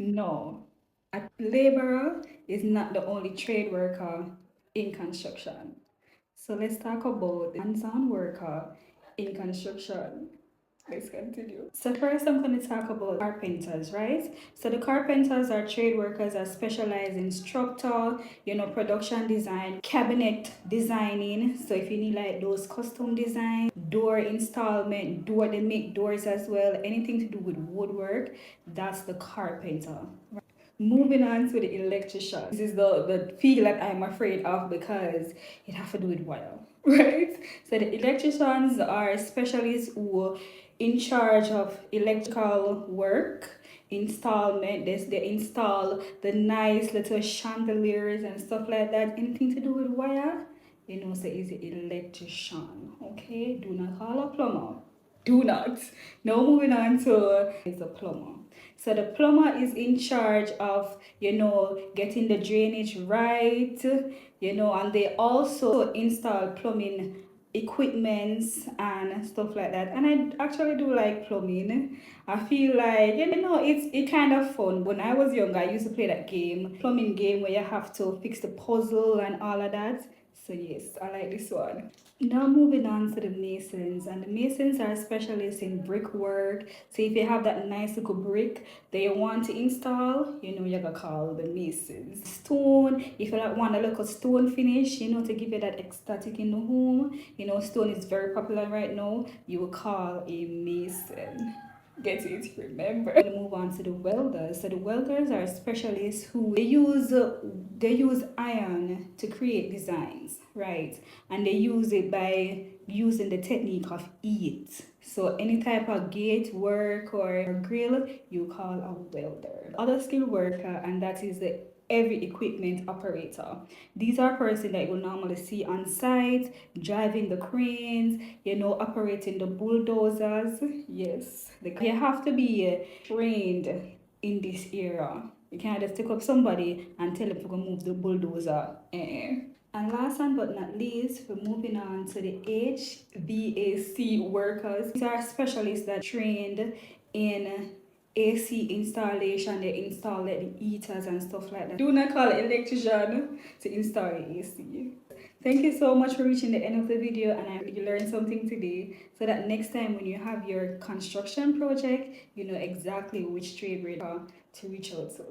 No, a laborer is not the only trade worker in construction. So let's talk about the hands-on worker in construction. Let's continue. So first I'm going to talk about carpenters, right? So the carpenters are trade workers that specialize in structural, production design, cabinet designing. So if you need like those custom design, door installment, they make doors as well, anything to do with woodwork, that's the carpenter. Moving on to the electrician. This is the field that I'm afraid of because it has to do with wire, right? So the electricians are specialists who in charge of electrical work, installment. They install the nice little chandeliers and stuff like that. Anything to do with wire, so is the electrician. Okay, do not call a plumber. Do not. Now moving on to is a plumber. So the plumber is in charge of, getting the drainage right, and they also install plumbing equipments and stuff like that. And I actually do like plumbing. I feel like, it kind of fun. When I was younger, I used to play that game, plumbing game, where you have to fix the puzzle and all of that. So yes, I like this one. Now moving on to the masons, and the masons are specialists in brickwork. So if you have that nice little brick that you want to install, you're gonna call the masons. Stone, if you like want a little stone finish, to give you that aesthetic in the home, stone is very popular right now, you will call a mason. Get it, remember. We move on to the welders. So the welders are specialists who they use iron to create designs, right? And they use it by using the technique of heat. So any type of gate work or grill, you call a welder. Other skilled worker, and that is the heavy equipment operator. These are persons that you will normally see on site, driving the cranes, operating the bulldozers. Yes, you have to be trained in this area. You can't just take up somebody and tell them to go move the bulldozer. And last but not least, we're moving on to the HVAC workers. These are specialists that trained in AC installation. They install the heaters and stuff like that. Do not call an electrician to install AC. Thank you so much for reaching the end of the video, and I hope you learned something today, so that next time when you have your construction project, you know exactly which trade worker to reach out to.